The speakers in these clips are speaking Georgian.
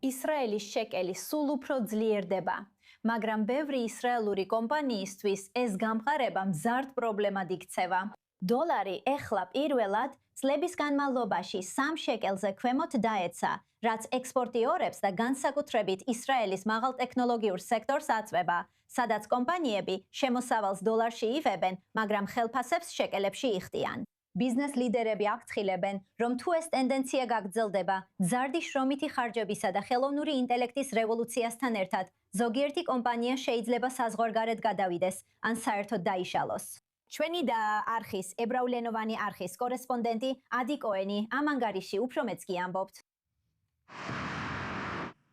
ისრაელის შეკელი სულ უფრო ძლიერდება, მაგრამ ბევრი ისრაელური კომპანიისთვის ეს გამყარება მზარდ პრობლემად იქცევა. დოლარი ეხლა პირველად წლების განმავლობაში 3 შეკელზე ქვემოთ დაეცა, რაც ექსპორტიორებს და განსაკუთრებით ისრაელის მაღალტექნოლოგიურ სექტორს აწვება, სადაც კომპანიები შემოსავალს დოლარში იღებენ, მაგრამ ხელფასებს შეკელებში იხდიან. ბიზნეს ლიდერები აღთხილებენ, რომ თუ ეს ტენდენცია გაგრძელდება, მზარდი შრომითი ხარჯებისა და ხელოვნური ინტელექტის რევოლუციასთან ერთად, ზოგიერთი კომპანია შეიძლება საზღვარგარეთ გადავიდეს ან საერთოდ დაიშალოს. ჩვენი და არხის, ებრაულენოვანი არხის კორესპონდენტი ადი კოენი ამ ანგარიში უფრო მეც კი ამბობთ.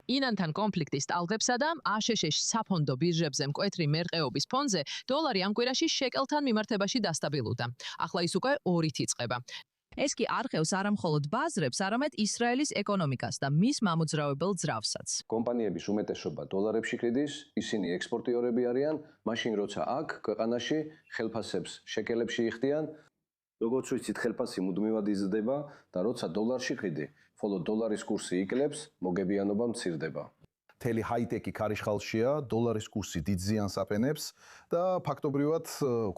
ინანთან კონფლიქტის ტალღებსა და აშშ-ში საფონდო ბირჟებზე მკვეთრი მერყეობის ფონზე დოლარი ამ კვირაში შეკელთან მიმართებაში დასტაბილურდა. ახლა ის უკვე 2-ით იწყება. ეს კი არხევს არამხოლოდ ბაზრებს, არამედ ისრაელის ეკონომიკას და მის მამოძრავებელ ძრავსაც. კომპანიების უმეტესობა დოლარებში კრიდის, ისინი ექსპორტიორები არიან, მაშინ როცა აქ ქვეყანაში ხელფასებს შეკელებში იხდიან, როგორც ვიცით, ხელფასი მუდმივად იზრდება და როცა დოლარში ყიდი, ხოლო დოლარის კურსი იკლებს, მოგებიანობა მცირდება. მთელი ჰაიტექი ქარიშხალშია, დოლარის კურსი დიდ ზიანს აფენებს და ფაქტობრივად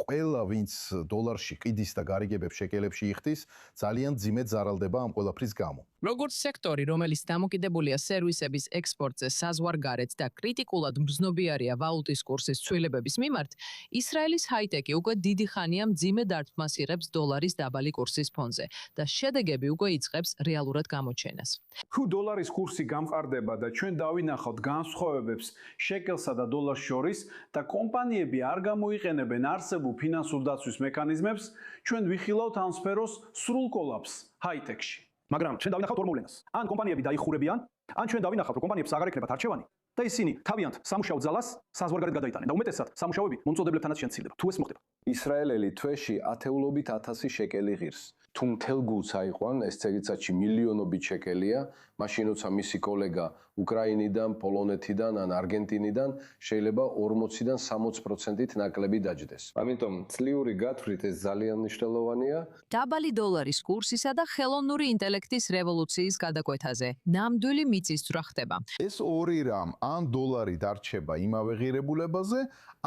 ყველა ვინც დოლარში ყიდის და გარიგებებს შეკელებში იხდის, ძალიან ძიმედ ზარალდება ამ ყველაფრის გამო. როგორც სექტორი, რომელიც დამოკიდებულია სერვისების ექსპორტზე საზღვარგარეთ და კრიტიკულად მგრძნობიარია ვალუტის კურსის ცვლილებების მიმართ, ისრაელის ჰაიტექი უკვე დიდი ხანია მძიმე დარტყმას იღებს დოლარის დაბალი კურსის ფონზე და შედეგები უკვე იწყებს რეალურად გამოჩენას. თუ დოლარის კურსი გამყარდება და ჩვენ დავინახავთ განსხვავებებს შეკელსა და დოლარს შორის და კომპანიები არ გამოიყენებენ არსებულ ფინანსურ დაცვის მექანიზმებს, ჩვენ ვიხილავთ ამ სფეროს სრულ კოლაფსს ჰაიტექში. მაგრამ ჩვენ დავინახავთ ორ მოვლენას. ან კომპანიები დაიხურებიან, ან ჩვენ დავინახავთ, რომ კომპანიებს აღარ ექნებათ არჩევანი და ისინი თავიანთ სამუშაო ძალას საზღვარგარეთ გადაიტანენ და უმეტესად სამუშაოები მომწოდებლებთანაც შემცირდება. თუ ეს მოხდება, ისრაელელი თვეში ათეულობით 1000 შეკელი ღირს. თუ მთელ გულს აიყვან, ეს წელიწადში მილიონობით შეკელია, მაშინ როცა მისი კოლეგა უკრაინიდან, პოლონეთიდან ან არგენტინიდან შეიძლება 40-დან 60%-ით ნაკლები დაჯდეს. ამიტომ წლიური გათვლით ეს ძალიან მნიშვნელოვანია. დაბალი დოლარის კურსისა და ხელოვნური ინტელექტის რევოლუციის გადაკვეთაზე ნამდვილი მიწისძვრა ხდება. ეს ორი რამ, ან დოლარი დარჩება იმავე ღირებულებაზე,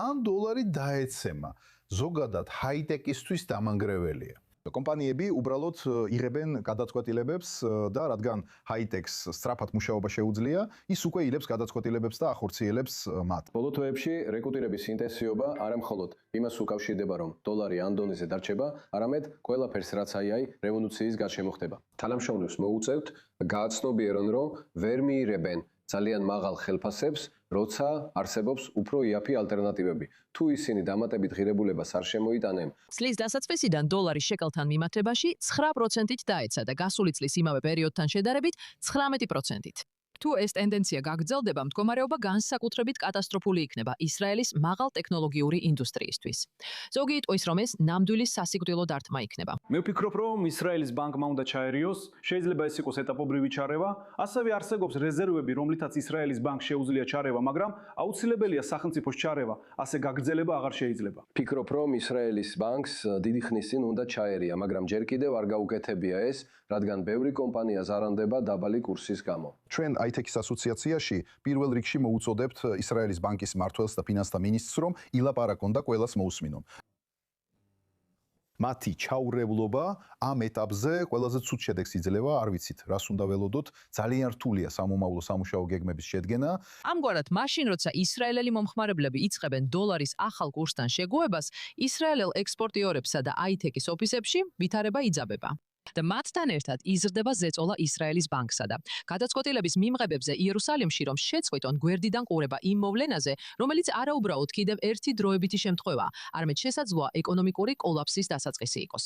ან დოლარი დაეცემა. ზოგადად ჰაიტექისთვის დამანგრეველია. კომპანიები უბრალოდ იღებენ გადაწყვეტილებებს და რადგან ჰაიტექს სწრაფად მუშაობა შეუძლია, ის უკვე ილებს გადაწყვეტილებებს და ახორციელებს მათ. ბოლო თვეებში რეკრუტირების ინტენსივობა არამხოლოდ იმას უკავშირდება, რომ დოლარი ამ დონეზე დარჩება, არამედ ყველაფერს რაც აი რევოლუციის გარშემო ხდება. თანამშრომლებს მოუწევთ გააცნობიერონ, რომ ვერ მიიღებენ ძალიან მაღალ ხელფასებს, როცა არსებობს უფრო იაფი ალტერნატივები. თუ ისინი დამატებით ღირებულებას არ შემოიტანენ, წლის დასაწყისიდან დოლარის შეკელთან მიმართებაში 9%-ით დაეცა და გასული წლის იმავე პერიოდთან შედარებით 19%-ით. თუ ეს ტენდენცია გაგრძელდება, მდგომარეობა განსაკუთრებით კატასტროფული იქნება ისრაელის მაღალტექნოლოგიური ინდუსტრიისთვის. ზოგი იტყვის, რომ ეს ნამდვილი სასიკვდილო დარტყმა იქნება. მე ვფიქრობ, რომ ისრაელის ბანკმა უნდა ჩაერიოს, შეიძლება ეს იყოს ეტაპობრივი ჩარევა, ასევე არსებობს რეზერვები, რომლითაც ისრაელის ბანკს შეუძლია ჩარევა, მაგრამ აუცილებელია სახელმწიფოს ჩარევა, ასე გაგრძელება აღარ შეიძლება. ფიქრობ, რომ ისრაელის ბანკს დიდი ხნის წინ უნდა ჩაერია, მაგრამ ჯერ კიდევ არ გაუკეთებია ეს, რადგან ბევრი კომპანია ზარალდება დაბალი კურსის გამო. ჩვენ ჰაიტექის ასოციაციაში პირველ რიგში მოუწოდებთ ისრაელის ბანკის მმართველს და ფინანსთა მინისტრს, რომ ილაპარაკონ და ყველას მოусმინონ. მათი ჩაურევლობა ამ ეტაპზე ყველაზე ცუდ შედეგს იძლევა, არ ვიცით, რას უნდა ველოდოთ, ძალიან რთულია სამომავლო სამუშაო გეგმების შედგენა. ამგვარად, მაშინ როცა ისრაელელი მომხმარებლები იწყებენ დოლარის ახალ კურსთან შეგუებას, ისრაელელ ექსპორტიორებსა და ჰაიტექის ოფისებში ვითარება იძაბება. და მათთან ერთად იზრდება ზეწოლა ისრაელის ბანკსა და გადაწყვეტილების მიმღებებზე იერუსალიმში რომ შეწყვიტონ გვერდიდან ყურება იმ მოვლენაზე, რომელიც არაუბრალოდ კიდევ ერთი დროებითი შემთხვევაა, არამედ შესაძლოა ეკონომიკური კოლაფსის დასაწყისი იყოს.